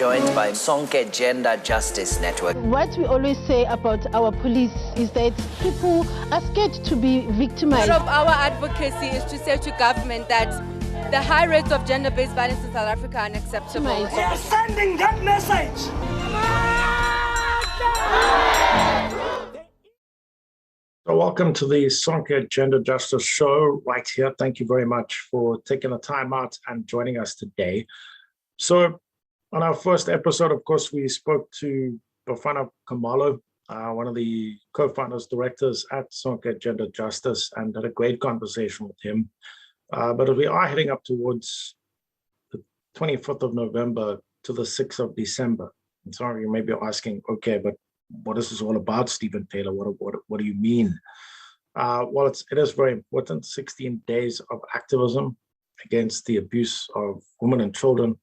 joined by Sonke Gender Justice Network. What we always say about our police is that people are scared to be victimized. Part of our advocacy is to say to government that the high rates of gender-based violence in South Africa are unacceptable. We are sending that message. So welcome to the Sonke Gender Justice Show right here. Thank you very much for taking the time out and joining us today. So on our first episode, of course, we spoke to Bafana Kamalo, one of the co-founders, directors at Sonke Gender Justice, and had a great conversation with him. But we are heading up towards the 24th of November to the 6th of December. And sorry, you may be asking, okay, but what is this all about, Stephen Taylor? What do you mean? Well, it is very important. 16 days of activism against the abuse of women and children.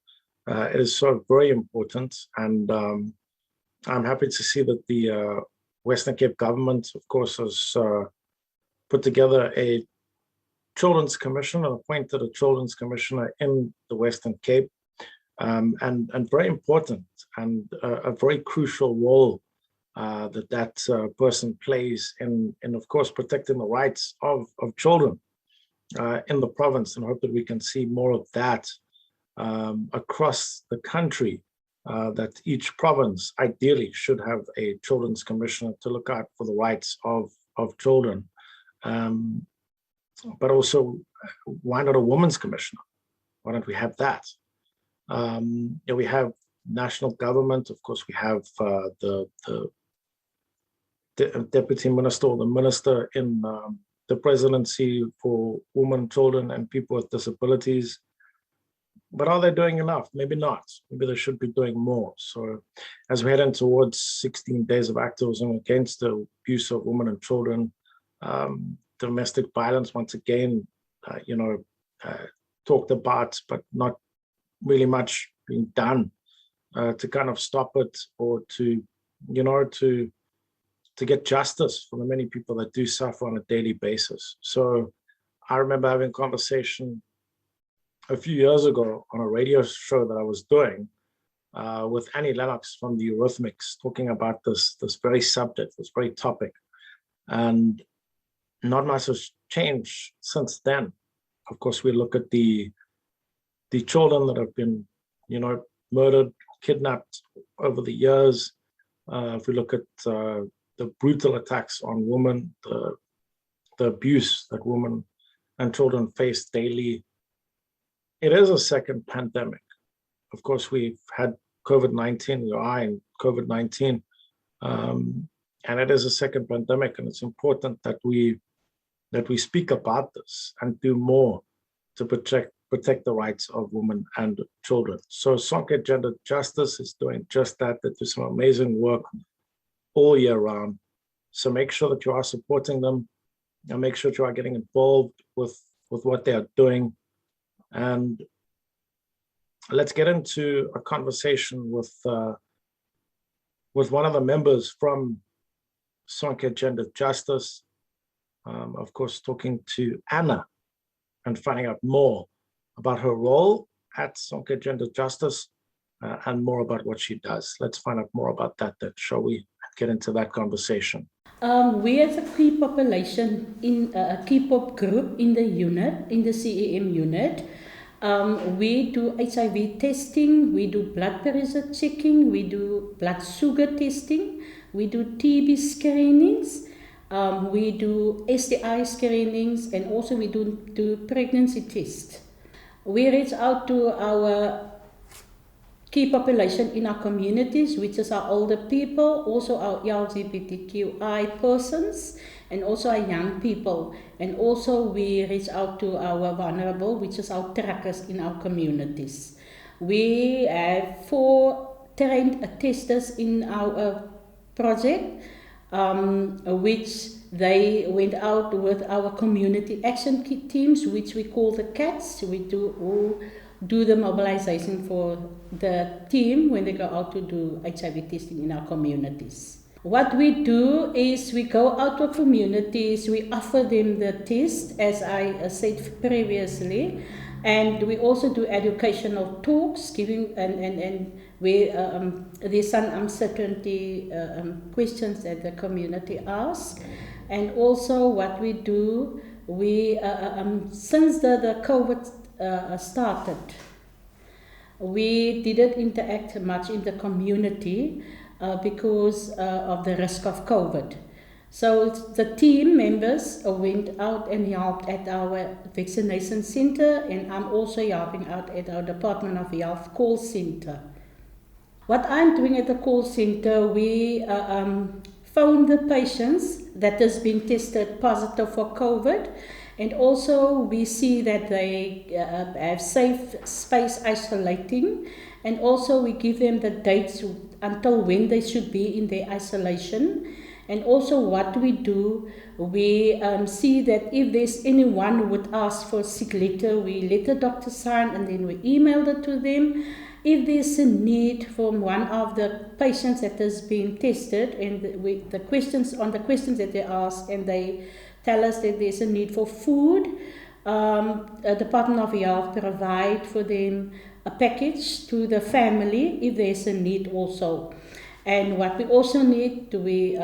It is so very important. And I'm happy to see that the Western Cape government, of course, has put together a Children's Commission and appointed a Children's Commissioner in the Western Cape. And very important and a very crucial role that person plays in, of course, protecting the rights of children in the province, and hope that we can see more of that across the country, that each province ideally should have a children's commissioner to look out for the rights of children. But also, why not a women's commissioner? Why don't we have that? We have national government, of course, we have the deputy minister or the minister in the presidency for women, children, and people with disabilities. But are they doing enough? Maybe not. Maybe they should be doing more. So as we head in towards 16 days of activism against the abuse of women and children, domestic violence, once again, talked about, but not really much being done to kind of stop it, or to get justice for the many people that do suffer on a daily basis. So I remember having a conversation a few years ago on a radio show that I was doing with Annie Lennox from the Eurythmics, talking about this very subject, this very topic. And not much has changed since then. Of course, we look at the children that have been, murdered, kidnapped over the years. If we look at the brutal attacks on women, the abuse that women and children face daily, it is a second pandemic. Of course, we've had COVID-19, we are in COVID-19, and it is a second pandemic, and it's important that we speak about this and do more to protect the rights of women and children. So Sonke Gender Justice is doing just that. They do some amazing work all year round. So make sure that you are supporting them, and make sure you are getting involved with what they are doing. And let's get into a conversation with one of the members from Sonke Gender Justice, of course, talking to Anna and finding out more about her role at Sonke Gender Justice and more about what she does. Let's find out more about that. Shall we get into that conversation? We as a key population in a key pop group in the unit, in the CEM unit, we do HIV testing, we do blood pressure checking, we do blood sugar testing, we do TB screenings, we do STI screenings, and also we do pregnancy tests. We reach out to our key population in our communities, which is our older people, also our LGBTQI persons, and also our young people. And also we reach out to our vulnerable, which is our trackers in our communities. We have 4 trained testers in our project, which they went out with our community action teams, which we call the CATs. We do the mobilization for the team when they go out to do HIV testing in our communities. What we do is we go out to communities, we offer them the test, as I said previously, and we also do educational talks, giving and where there's some uncertainty questions that the community asks. And also what we do, we since the COVID started, we didn't interact much in the community because of the risk of COVID. So the team members went out and helped at our vaccination center, and I'm also helping out at our Department of Health call center. What I'm doing at the call center, we phone the patients that has been tested positive for COVID, and also we see that they have safe space isolating, and also we give them the dates until when they should be in their isolation. And also what we do, we see that if there's anyone who would ask for a sick letter, we let the doctor sign and then we email it to them. If there's a need from one of the patients that has been tested, and the questions that they ask, and they tell us that there's a need for food, a Department of Health provide for them a package to the family if there's a need also. And what we also need, we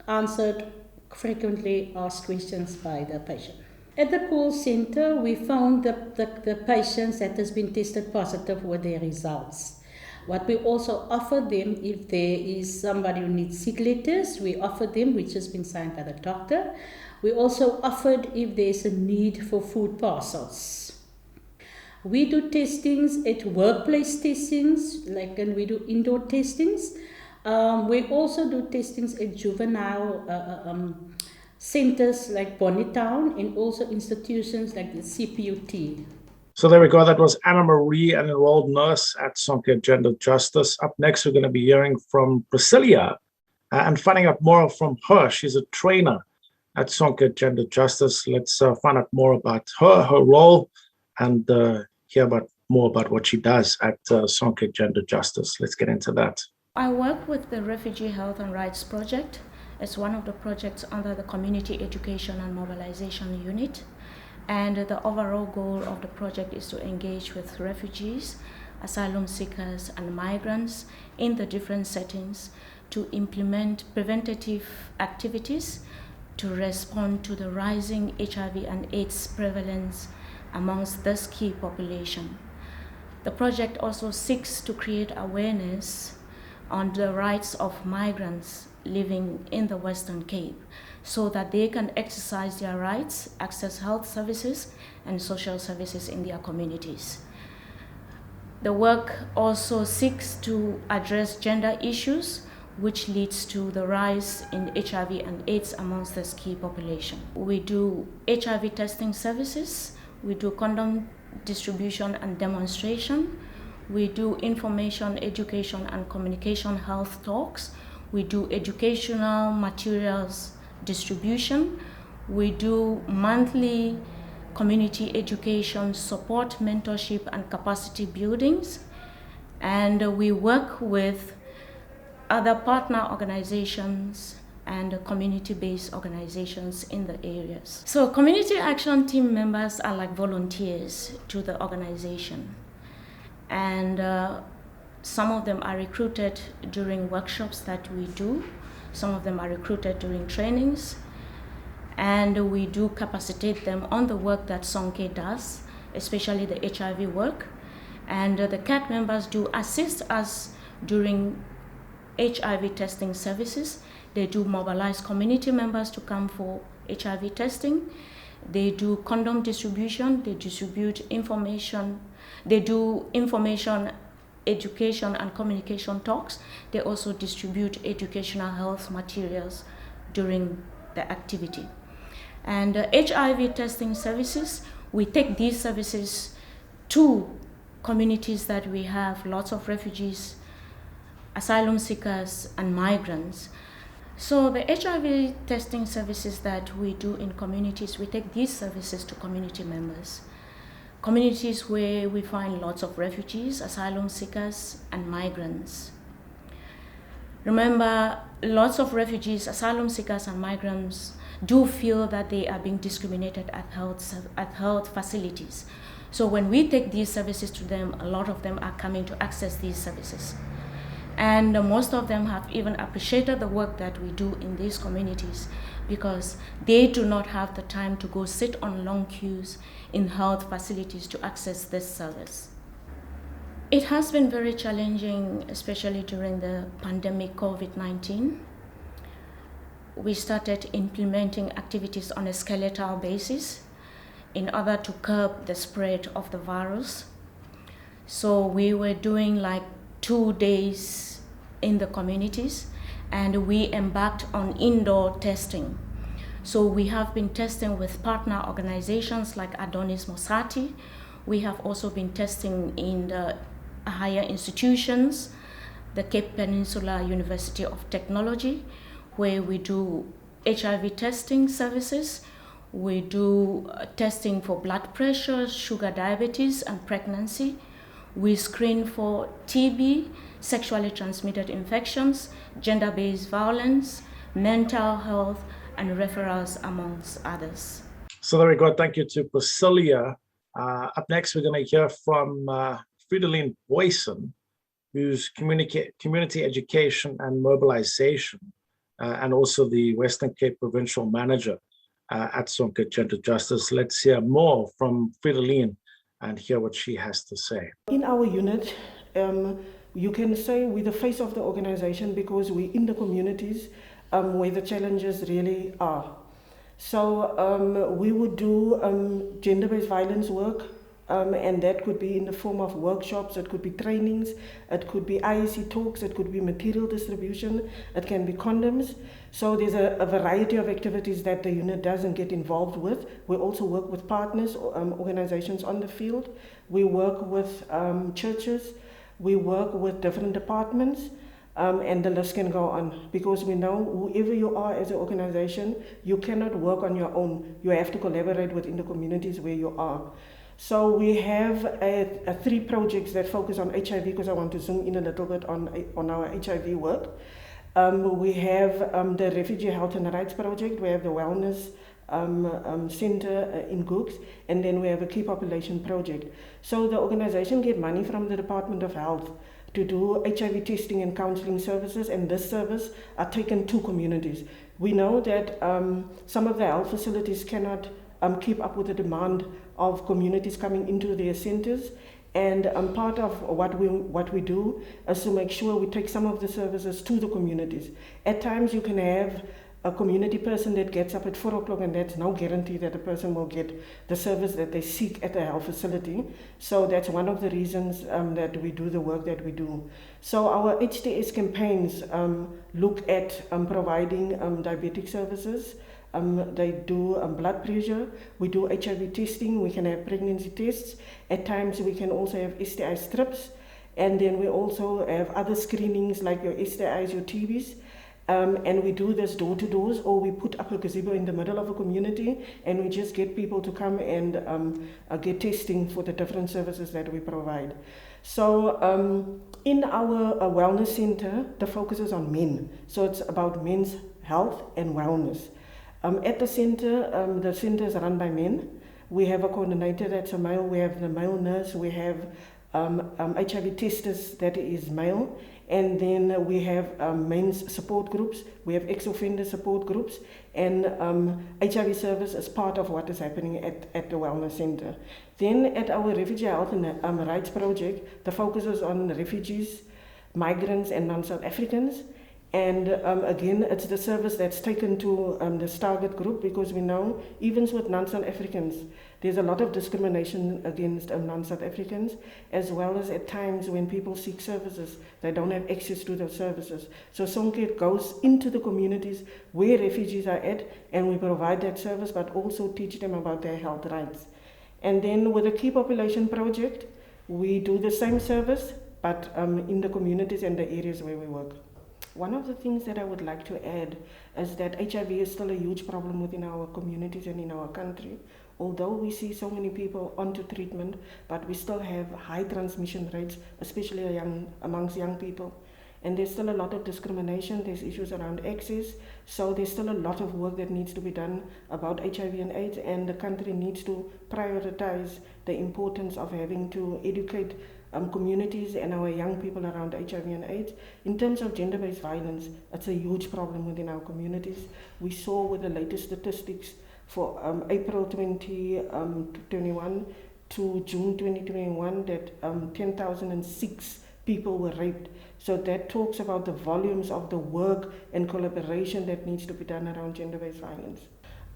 answered frequently asked questions by the patient. At the call center, we found the patients that has been tested positive with their results. What we also offer them, if there is somebody who needs sick letters, we offer them, which has been signed by the doctor. We also offered if there is a need for food parcels. We do testings at workplace testings, and we do indoor testings. We also do testings at juvenile centers like Bonnytown, and also institutions like the CPUT. So there we go. That was Anna Marie, an enrolled nurse at Sonke Gender Justice. Up next, we're going to be hearing from Priscilla and finding out more from her. She's a trainer at Sonke Gender Justice. Let's find out more about her role, and hear more about what she does at Sonke Gender Justice. Let's get into that. I work with the Refugee Health and Rights Project. It's one of the projects under the Community Education and Mobilization Unit. And the overall goal of the project is to engage with refugees, asylum seekers, and migrants in the different settings to implement preventative activities to respond to the rising HIV and AIDS prevalence amongst this key population. The project also seeks to create awareness on the rights of migrants living in the Western Cape so that they can exercise their rights, access health services and social services in their communities. The work also seeks to address gender issues, which leads to the rise in HIV and AIDS amongst this key population. We do HIV testing services, we do condom distribution and demonstration, we do information, education and communication health talks, we do educational materials distribution, we do monthly community education support, mentorship and capacity buildings, and we work with other partner organizations and community-based organizations in the areas. So community action team members are like volunteers to the organization, and some of them are recruited during workshops that we do, some of them are recruited during trainings, and we do capacitate them on the work that Sonke does, especially the HIV work, and the CAT members do assist us during HIV testing services. They do mobilize community members to come for HIV testing. They do condom distribution, they distribute information, they do information, education and communication talks. They also distribute educational health materials during the activity. And HIV testing services, we take these services to communities that we have lots of refugees, asylum seekers and migrants. So the HIV testing services that we do in communities, we take these services to community members. Communities where we find lots of refugees, asylum seekers and migrants. Remember, lots of refugees, asylum seekers and migrants do feel that they are being discriminated at health facilities. So when we take these services to them, a lot of them are coming to access these services. And most of them have even appreciated the work that we do in these communities because they do not have the time to go sit on long queues in health facilities to access this service. It has been very challenging, especially during the pandemic COVID-19. We started implementing activities on a skeletal basis in order to curb the spread of the virus. So we were doing like 2 days in the communities, and we embarked on indoor testing. So we have been testing with partner organizations like Adonis Mosati. We have also been testing in the higher institutions, the Cape Peninsula University of Technology, where we do HIV testing services. We do testing for blood pressure, sugar diabetes, and pregnancy. We screen for TB, sexually transmitted infections, gender-based violence, mental health, and referrals, amongst others. So there we go. Thank you to Priscilla. Up next, we're going to hear from Fridolin Boyson, who's community education and mobilization, and also the Western Cape Provincial Manager at Sonke Gender Justice. Let's hear more from Fridolin and hear what she has to say. In our unit, you can say we're the face of the organization because we're in the communities where the challenges really are. So we would do gender-based violence work, and that could be in the form of workshops, it could be trainings, it could be IEC talks, it could be material distribution, it can be condoms. So there's a variety of activities that the unit doesn't get involved with. We also work with partners, organizations on the field. We work with churches, we work with different departments, and the list can go on, because we know whoever you are as an organization, you cannot work on your own. You have to collaborate within the communities where you are. So we have 3 projects that focus on HIV, because I want to zoom in a little bit on our HIV work. We have the Refugee Health and Rights Project, we have the Wellness Center in Gooks, and then we have a Key Population Project. So the organization get money from the Department of Health to do HIV testing and counseling services, and this service are taken to communities. We know that some of the health facilities cannot keep up with the demand of communities coming into their centers, and part of what we do is to make sure we take some of the services to the communities. At times you can have a community person that gets up at 4 o'clock, and that's no guarantee that the person will get the service that they seek at the health facility. So that's one of the reasons that we do the work that we do. So our HTS campaigns look at providing diabetic services. They do blood pressure, we do HIV testing, we can have pregnancy tests. At times we can also have STI strips, and then we also have other screenings like your STIs, your TBs. And we do this door to doors, or we put up a gazebo in the middle of a community, and we just get people to come and get testing for the different services that we provide. So in our wellness center, the focus is on men. So it's about men's health and wellness. At the center is run by men. We have a coordinator that's a male, we have the male nurse, we have HIV testers that is male, and then we have men's support groups, we have ex-offender support groups, and HIV service is part of what is happening at the Wellness Center. Then at our Refugee Health and Rights Project, the focus is on refugees, migrants, and non-South Africans. And again, it's the service that's taken to this target group, because we know even with non-South Africans, there's a lot of discrimination against non-South Africans, as well as at times when people seek services, they don't have access to those services. So Sonke goes into the communities where refugees are at, and we provide that service, but also teach them about their health rights. And then with the Key Population Project, we do the same service, but in the communities and the areas where we work. One of the things that I would like to add is that HIV is still a huge problem within our communities and in our country. Although we see so many people onto treatment, but we still have high transmission rates, especially amongst young people. and there's still a lot of discrimination, there's issues around access, so there's still a lot of work that needs to be done about HIV and AIDS, and the country needs to prioritize the importance of having to educate communities and our young people around HIV and AIDS. In terms of gender-based violence, it's a huge problem within our communities. We saw with the latest statistics for April 2021 to June 2021 that 10,006 people were raped. So that talks about the volumes of the work and collaboration that needs to be done around gender-based violence.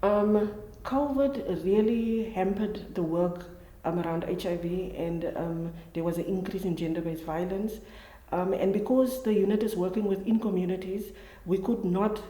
COVID really hampered the work around HIV, and there was an increase in gender-based violence. And because the unit is working within communities, we could not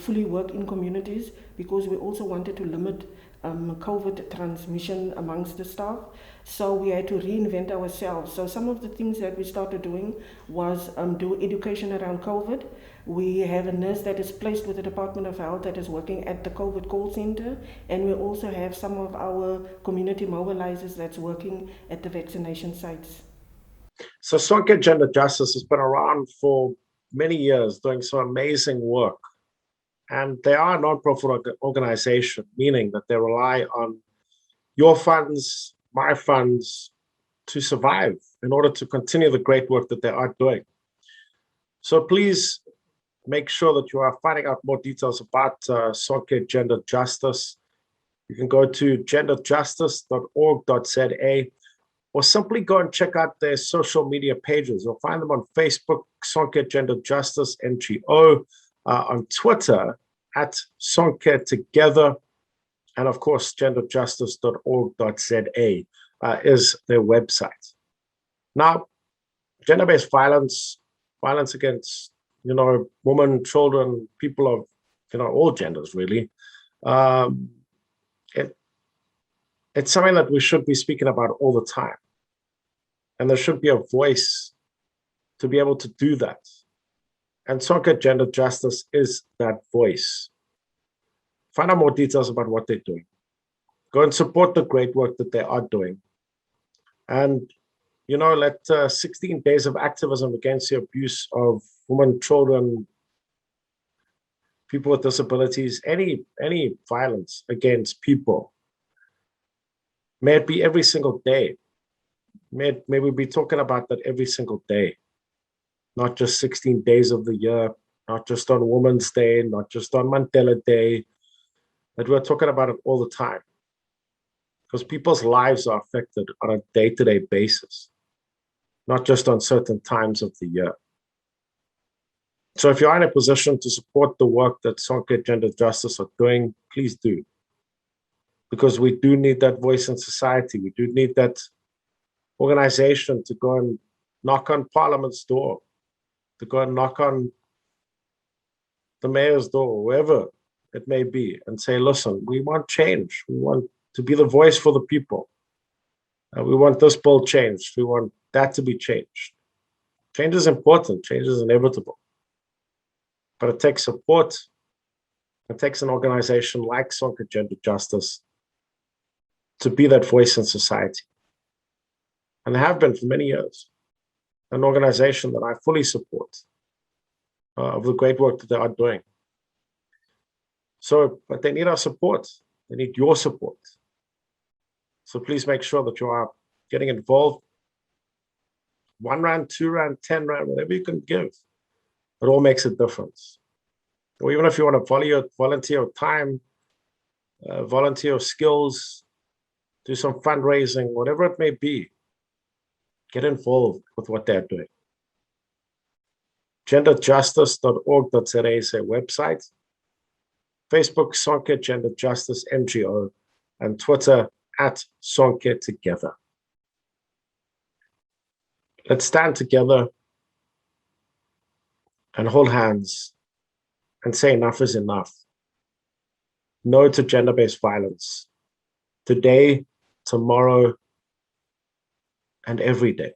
fully work in communities because we also wanted to limit COVID transmission amongst the staff. So we had to reinvent ourselves. So some of the things that we started doing was do education around COVID. We have a nurse that is placed with the Department of Health that is working at the COVID call center. And we also have some of our community mobilizers that's working at the vaccination sites. So Sonke Gender Justice has been around for many years doing some amazing work. And they are a non-profit organization, meaning that they rely on your funds, my funds, to survive in order to continue the great work that they are doing. So please make sure that you are finding out more details about Sonke Gender Justice. You can go to genderjustice.org.za, or simply go and check out their social media pages. You'll find them on Facebook, Sonke Gender Justice NGO, on Twitter at Sonke Together, and of course, genderjustice.org.za is their website. Now, gender-based violence, violence against, women, children, people of, all genders, really. It's something that we should be speaking about all the time. And there should be a voice to be able to do that. And Sonke Gender Justice is that voice. Find out more details about what they're doing. Go and support the great work that they are doing. And, let 16 days of activism against the abuse of women, children, people with disabilities, any violence against people, may it be every single day. May we be talking about that every single day, not just 16 days of the year, not just on Women's Day, not just on Mandela Day, that we're talking about it all the time. Because people's lives are affected on a day-to-day basis, not just on certain times of the year. So if you're in a position to support the work that Sonke Gender Justice are doing, please do. Because we do need that voice in society. We do need that organization to go and knock on Parliament's door, to go and knock on the mayor's door, wherever it may be, and say, listen, we want change. We want to be the voice for the people. We want this bill changed. We want that to be changed. Change is important. Change is inevitable. But it takes support. It takes an organization like Sonke Gender Justice to be that voice in society. And they have been for many years. An organization that I fully support of the great work that they are doing. So, but they need our support. They need your support. So please make sure that you are getting involved. 1 rand, 2 rand, 10 rand, whatever you can give. It all makes a difference. Or even if you want to volunteer your time, volunteer your skills, do some fundraising, whatever it may be, get involved with what they're doing. Genderjustice.org.za is their website. Facebook, Sonke Gender Justice NGO, and Twitter at Sonke Together. Let's stand together and hold hands and say enough is enough. No to gender-based violence. Today, tomorrow, and every day.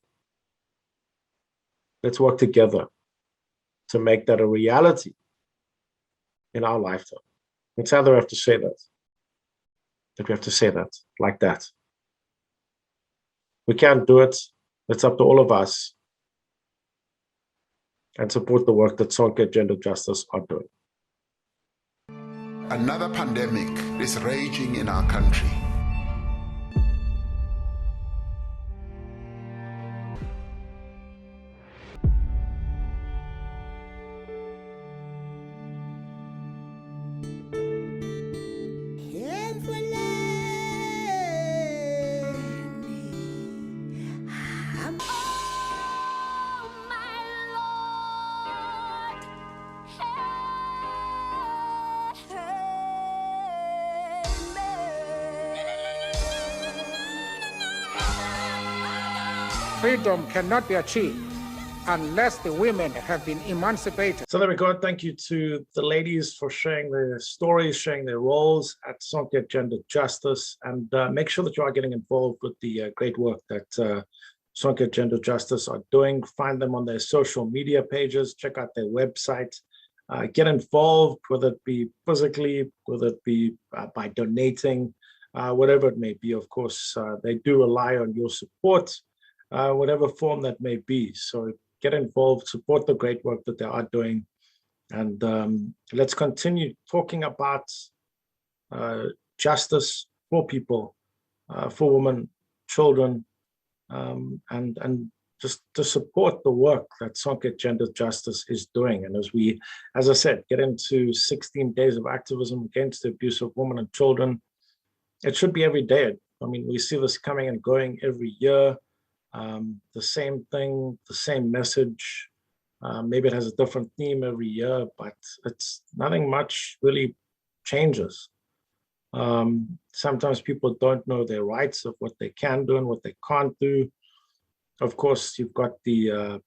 Let's work together to make that a reality in our lifetime. It's either we have to say that we have to say that like that. We can't do it. It's up to all of us and support the work that Sonke Gender Justice are doing. Another pandemic is raging in our country. Freedom cannot be achieved unless the women have been emancipated. So there we go. Thank you to the ladies for sharing their stories, sharing their roles at Sonke Gender Justice, and make sure that you are getting involved with the great work that Sonke Gender Justice are doing. Find them on their social media pages, check out their website, get involved, whether it be physically, whether it be by donating, whatever it may be. Of course, they do rely on your support, whatever form that may be. So get involved, support the great work that they are doing, and let's continue talking about justice for people, for women, children, and just to support the work that Sonke Gender Justice is doing. And as I said, get into 16 days of activism against the abuse of women and children. It should be every day. I mean, we see this coming and going every year. The same thing, the same message. Maybe it has a different theme every year, but it's nothing much really changes. Sometimes people don't know their rights of what they can do and what they can't do. Of course, you've got the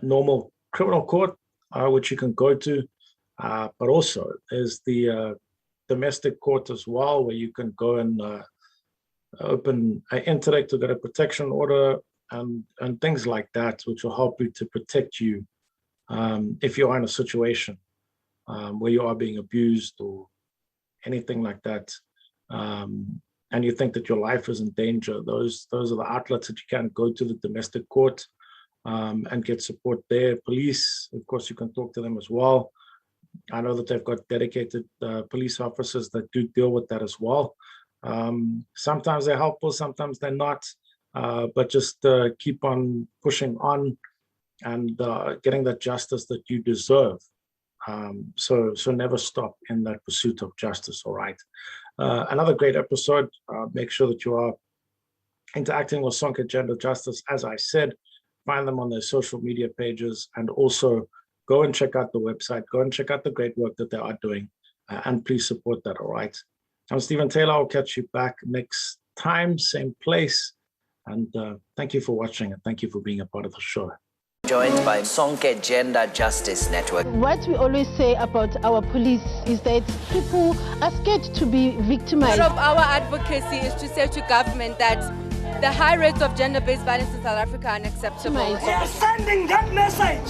normal criminal court, which you can go to, but also there's the domestic court as well, where you can go and open an intellect to get a protection order and things like that, which will help you to protect you if you are in a situation where you are being abused or anything like that, and you think that your life is in danger. Those are the outlets that you can go to, the domestic court, and get support there. Police, of course, you can talk to them as well. I know that they've got dedicated police officers that do deal with that as well. Sometimes they're helpful, sometimes they're not, but just keep on pushing on and getting that justice that you deserve. So never stop in that pursuit of justice. All right. Another great episode. Make sure that you are interacting with Sonke Gender Justice. As I said, find them on their social media pages, and also go and check out the website, go and check out the great work that they are doing, and please support that. All right. I'm Stephen Taylor. I'll catch you back next time, same place. And thank you for watching, and thank you for being a part of the show. Joined by Sonke Gender Justice Network. What we always say about our police is that people are scared to be victimized. Part of our advocacy is to say to government that the high rates of gender-based violence in South Africa are unacceptable. We are sending that message.